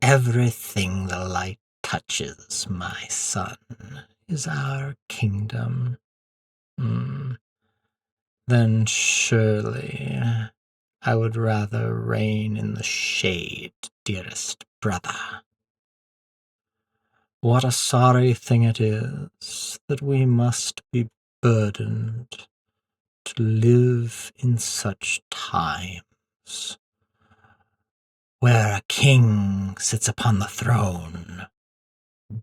Everything the light touches, my son, is our kingdom. Then surely I would rather reign in the shade, dearest brother. What a sorry thing it is that we must be burdened to live in such times, where a king sits upon the throne,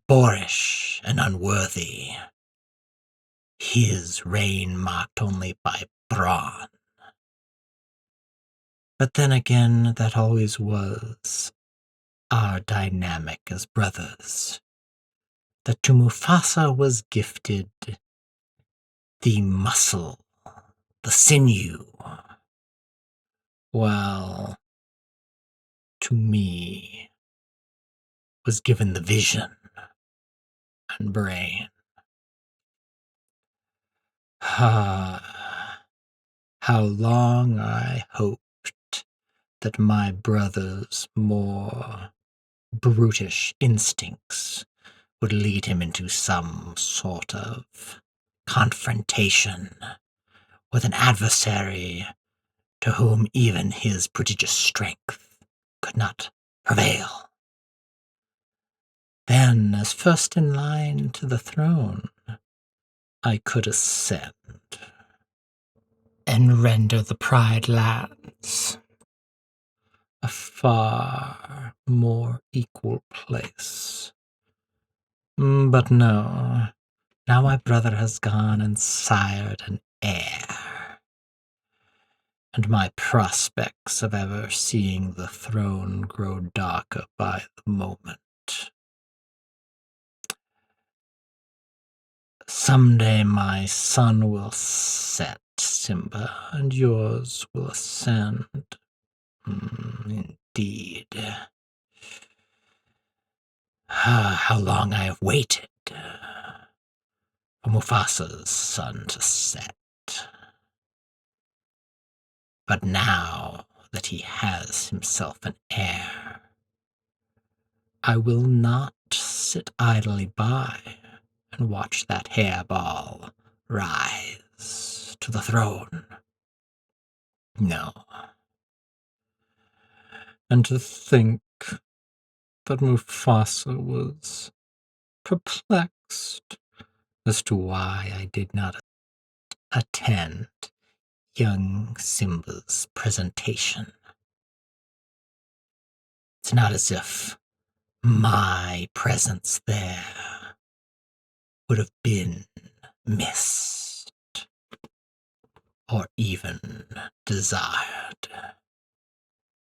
boorish and unworthy, his reign marked only by brawn. But then again, that always was our dynamic as brothers, that to Mufasa was gifted the muscle, the sinew, while to me was given the vision and brain. How long I hoped that my brother's more brutish instincts would lead him into some sort of confrontation with an adversary to whom even his prodigious strength could not prevail. Then, as first in line to the throne, I could ascend and render the Pride Lands a far more equal place. But no, now my brother has gone and sired an heir, and my prospects of ever seeing the throne grow darker by the moment. Someday my sun will set, Simba, and yours will ascend. Indeed. How long I have waited for Mufasa's sun to set. But now that he has himself an heir, I will not sit idly by and watch that hairball rise to the throne. No. And to think that Mufasa was perplexed as to why I did not attend young Simba's presentation. It's not as if my presence there would have been missed or even desired.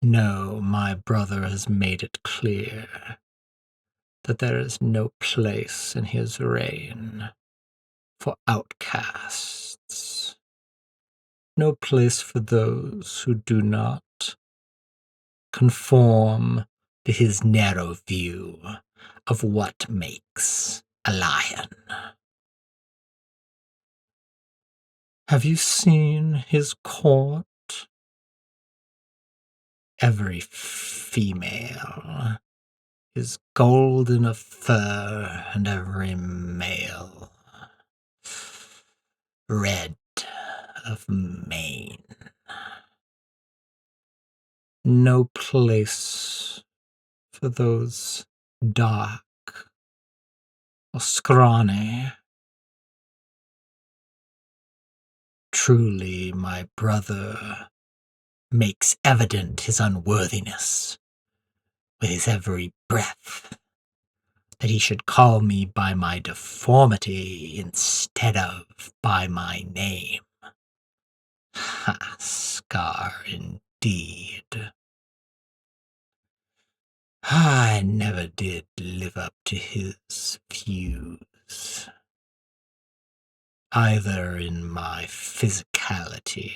No, my brother has made it clear that there is no place in his reign for outcasts, no place for those who do not conform to his narrow view of what makes a lion. Have you seen his court? Every female is golden of fur, and every male red of mane. No place for those dark or scrawny. Truly, my brother makes evident his unworthiness with his every breath, that he should call me by my deformity instead of by my name. Ha, Scar indeed. I never did live up to his views, either in my physicality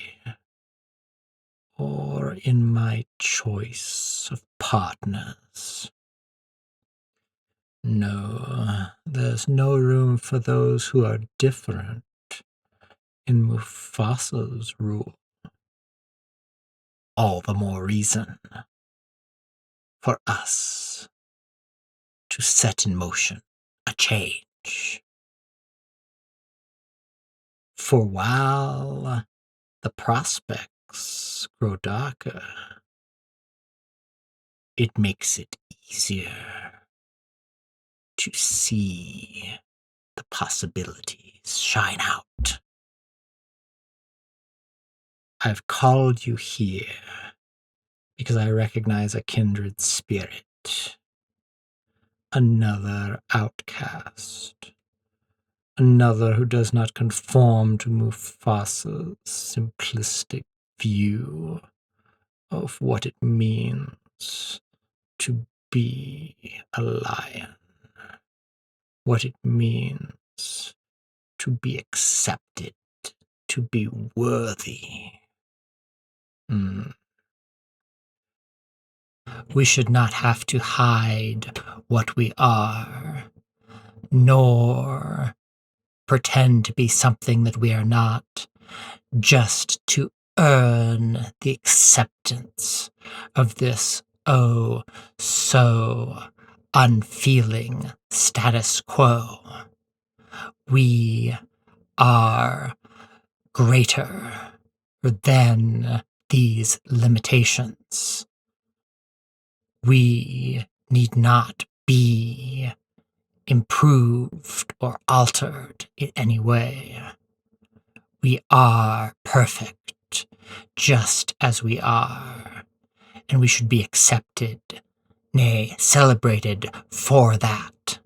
or in my choice of partners. No, there's no room for those who are different in Mufasa's rule. All the more reason for us to set in motion a change. For while the prospects grow darker, it makes it easier to see the possibilities shine out. I've called you here because I recognize a kindred spirit, another outcast, another who does not conform to Mufasa's simplistic view of what it means to be a lion, what it means to be accepted, to be worthy. We should not have to hide what we are, nor pretend to be something that we are not, just to earn the acceptance of this oh so unfeeling status quo. We are greater than these limitations. We need not be improved or altered in any way. We are perfect, just as we are, and we should be accepted, nay, celebrated for that,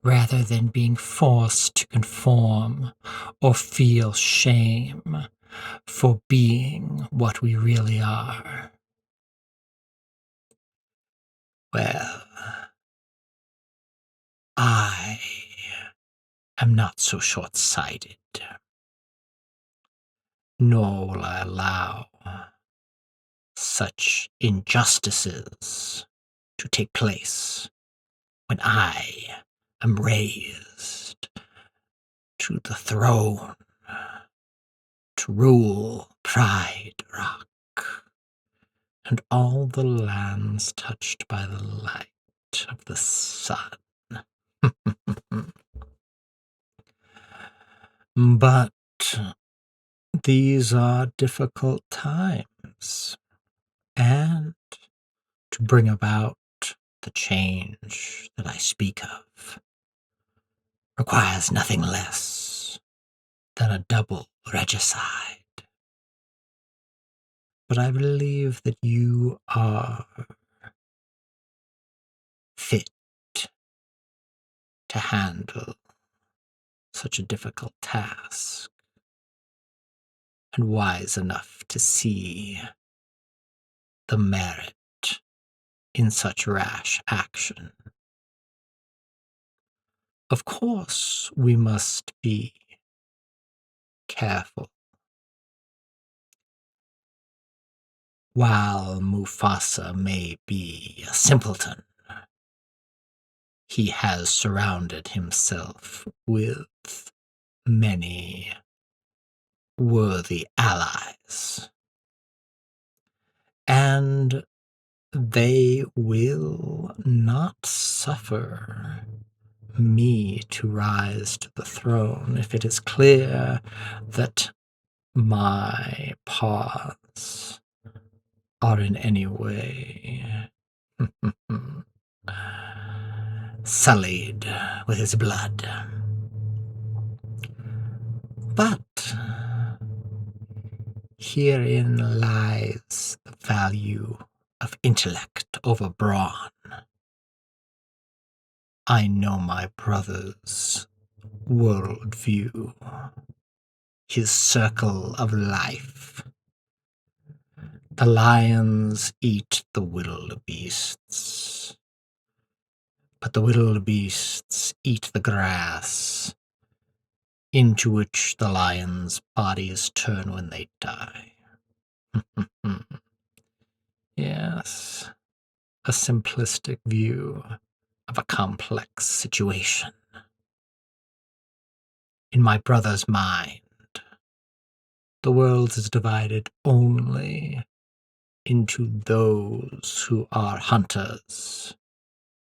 rather than being forced to conform or feel shame for being what we really are. Well, I am not so short-sighted, nor will I allow such injustices to take place when I am raised to the throne to rule Pride Rock and all the lands touched by the light of the sun. But these are difficult times, and to bring about the change that I speak of requires nothing less than a double regicide. But I believe that you are fit to handle such a difficult task, and wise enough to see the merit in such rash action. Of course, we must be careful. While Mufasa may be a simpleton, he has surrounded himself with many worthy allies, and they will not suffer me to rise to the throne if it is clear that my paws are in any way sullied with his blood. But herein lies the value of intellect over brawn. I know my brother's worldview, his circle of life. The lions eat the wildebeests, but the wildebeests eat the grass, into which the lions' bodies turn when they die. Yes, a simplistic view of a complex situation. In my brother's mind, the world is divided only into those who are hunters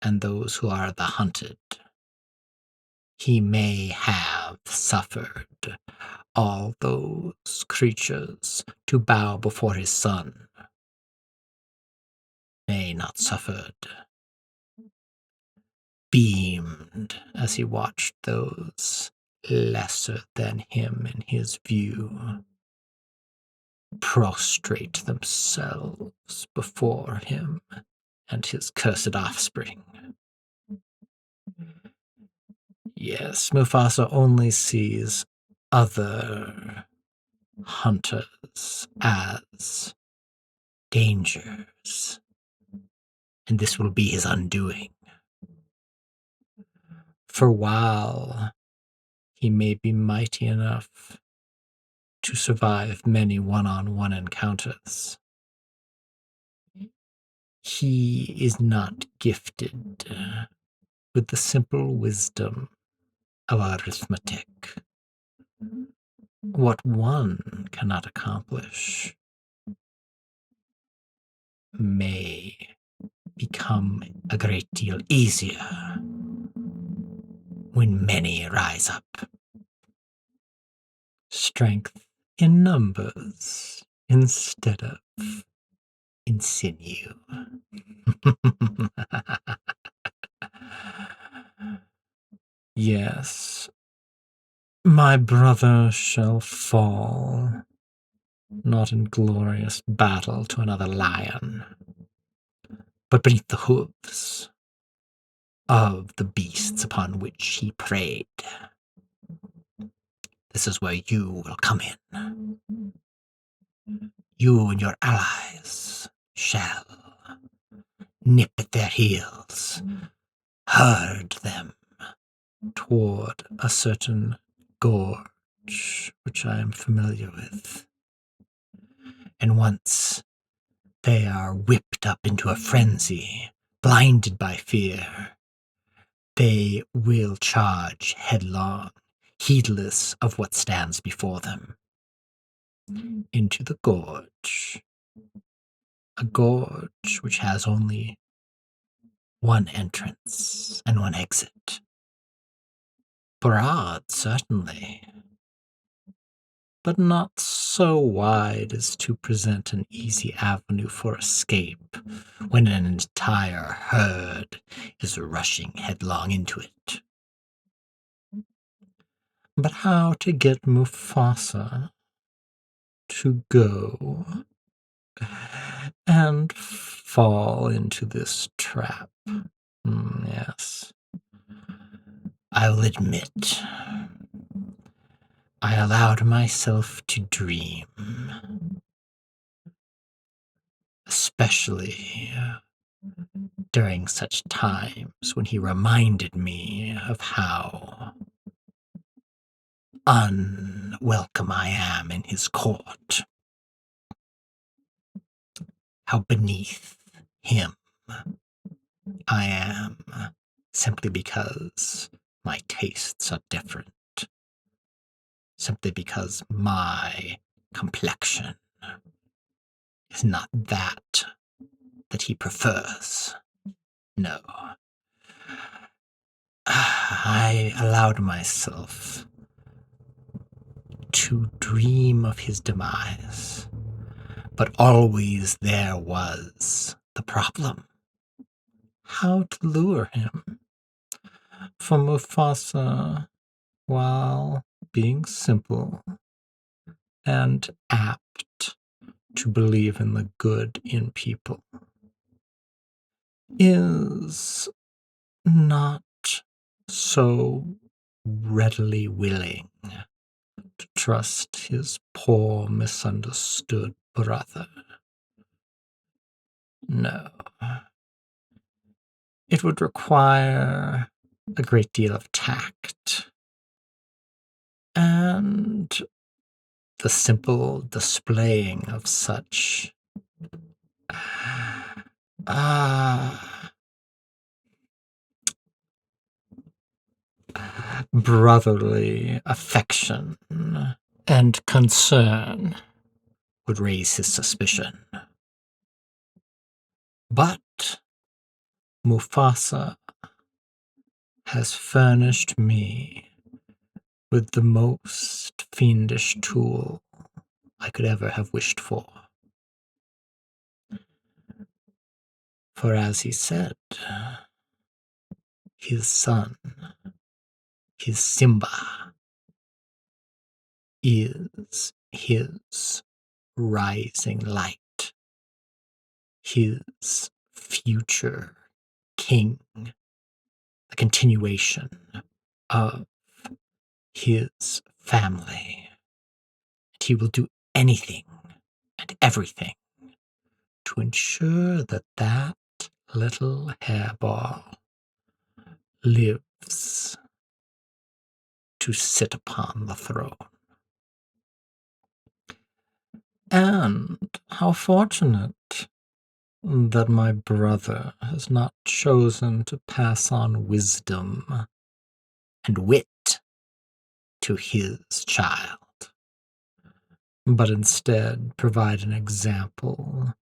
and those who are the hunted. He may have suffered all those creatures to bow before his son. May not suffered, beamed as he watched those lesser than him in his view prostrate themselves before him and his cursed offspring. Yes, Mufasa only sees other hunters as dangers, and this will be his undoing. For while he may be mighty enough to survive many one-on-one encounters, he is not gifted with the simple wisdom of arithmetic. What one cannot accomplish may become a great deal easier when many rise up. Strength in numbers instead of in sinew. Yes, my brother shall fall, not in glorious battle to another lion, but beneath the hooves of the beasts upon which he preyed. This is where you will come in. You and your allies shall nip at their heels, herd them toward a certain gorge which I am familiar with. And once they are whipped up into a frenzy, blinded by fear, they will charge headlong, heedless of what stands before them, into the gorge. A gorge which has only one entrance and one exit. Broad, certainly, but not so wide as to present an easy avenue for escape when an entire herd is rushing headlong into it. But how to get Mufasa to go and fall into this trap? Yes. I will admit, I allowed myself to dream, especially during such times when he reminded me of how unwelcome I am in his court, how beneath him I am simply because my tastes are different, simply because my complexion is not that he prefers. No. I allowed myself to dream of his demise, but always there was the problem. How to lure him? For Mufasa, while being simple and apt to believe in the good in people, is not so readily willing to trust his poor misunderstood brother. No. It would require a great deal of tact and the simple displaying of such brotherly affection and concern would raise his suspicion. But Mufasa has furnished me with the most fiendish tool I could ever have wished for. For as he said, his son, his Simba, is his rising light, his future king, the continuation of his family. And he will do anything and everything to ensure that that little hairball lives to sit upon the throne. And how fortunate that my brother has not chosen to pass on wisdom and wit to his child, but instead provide an example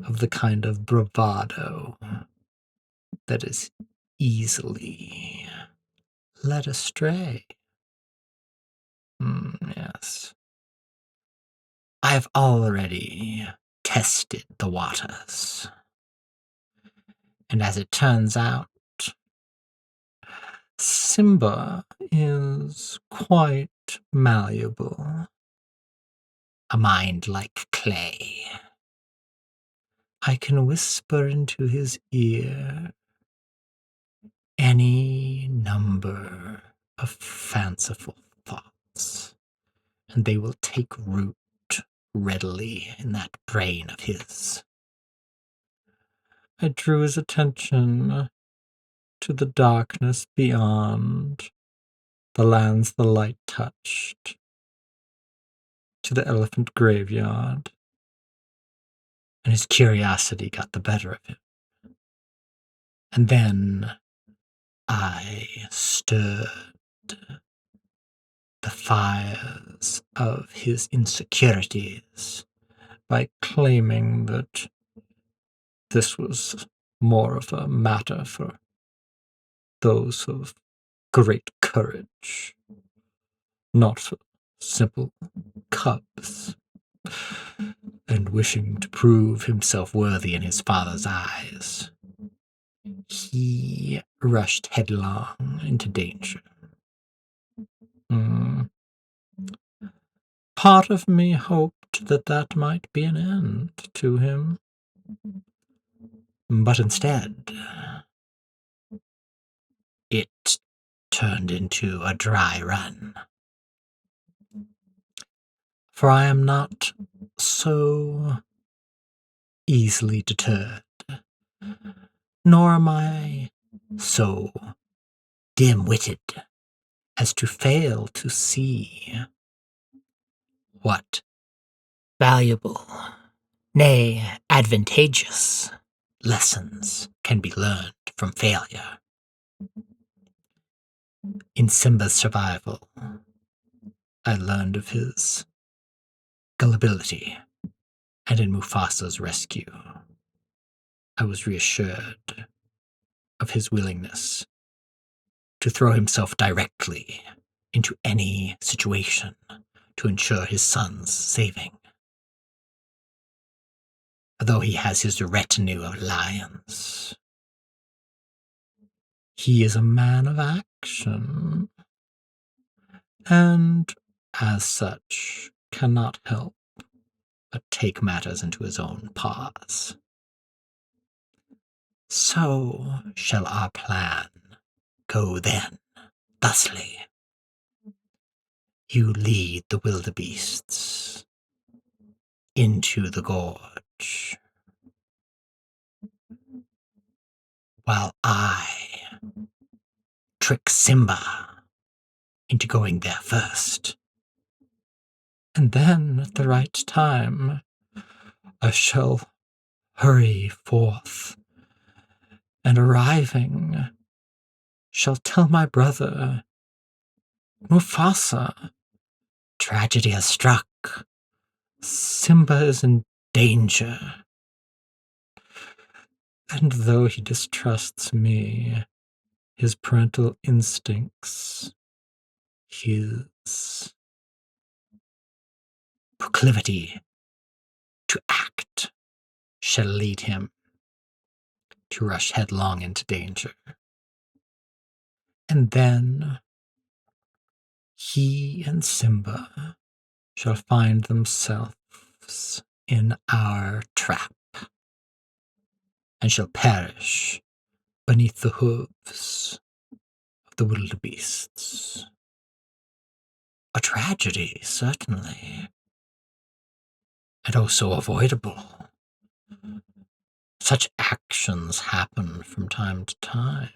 of the kind of bravado that is easily led astray. Yes. I have already tested the waters, and as it turns out, Simba is quite malleable. A mind like clay. I can whisper into his ear any number of fanciful thoughts, and they will take root readily in that brain of his. I drew his attention to the darkness beyond, the lands the light touched, to the elephant graveyard, and his curiosity got the better of him. And then I stirred the fires of his insecurities by claiming that this was more of a matter for those of great courage, not for simple cubs, and wishing to prove himself worthy in his father's eyes, he rushed headlong into danger. Part of me hoped that that might be an end to him, but instead, it turned into a dry run. For I am not so easily deterred, nor am I so dim-witted as to fail to see what valuable, nay, advantageous lessons can be learned from failure. In Simba's survival, I learned of his gullibility, and in Mufasa's rescue, I was reassured of his willingness to throw himself directly into any situation to ensure his son's saving. Though he has his retinue of lions, he is a man of action, and, as such, cannot help but take matters into his own paws. So shall our plan go then, thusly. You lead the wildebeests into the gorge, while I trick Simba into going there first. And then, at the right time, I shall hurry forth, and arriving, shall tell my brother, Mufasa, tragedy has struck. Simba is in danger. And though he distrusts me, his parental instincts, his proclivity to act, shall lead him to rush headlong into danger. And then he and Simba shall find themselves in our trap, and shall perish beneath the hooves of the wildebeests. A tragedy, certainly, and oh so avoidable. Such actions happen from time to time.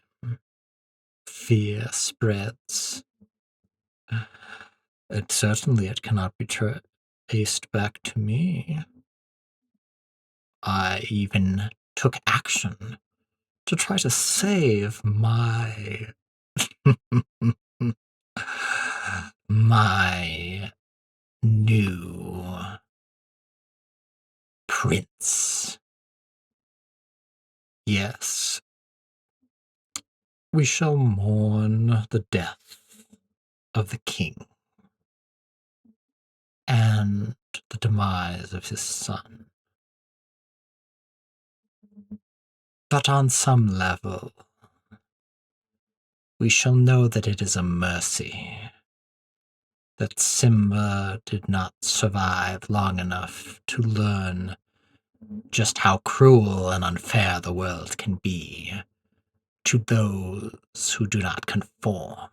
Fear spreads. And certainly it cannot be traced back to me. I even took action to try to save my my new prince. Yes, we shall mourn the death of the king and the demise of his son. But on some level, we shall know that it is a mercy that Simba did not survive long enough to learn just how cruel and unfair the world can be to those who do not conform.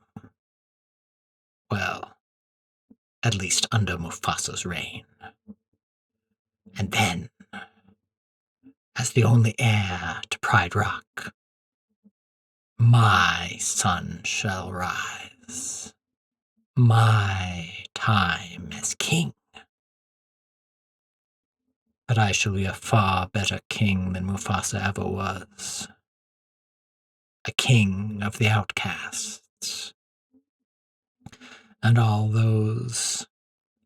Well, at least under Mufasa's reign. And then, as the only heir to Pride Rock, my son shall rise. My time as king. But I shall be a far better king than Mufasa ever was. A king of the outcasts. And all those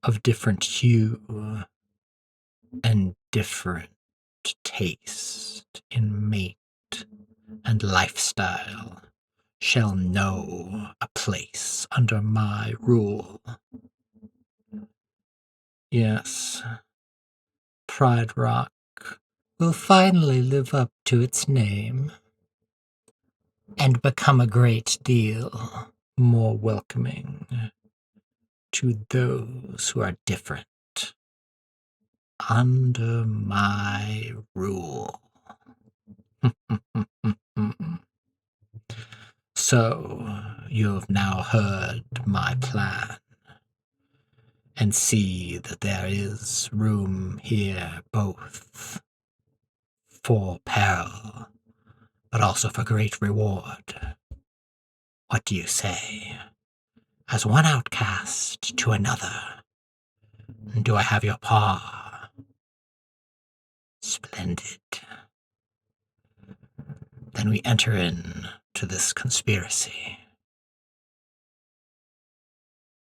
of different hue and different taste in mate and lifestyle shall know a place under my rule. Yes, Pride Rock will finally live up to its name and become a great deal more welcoming to those who are different under my rule. So, you have now heard my plan, and see that there is room here both for peril, but also for great reward. What do you say? As one outcast to another, do I have your paw? Splendid. Then we enter in to this conspiracy.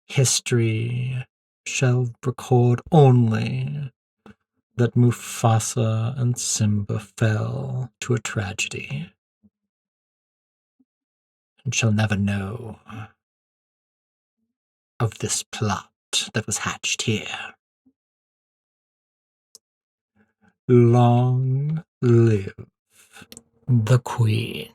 History shall record only that Mufasa and Simba fell to a tragedy, and shall never know of this plot that was hatched here. Long live the Queen.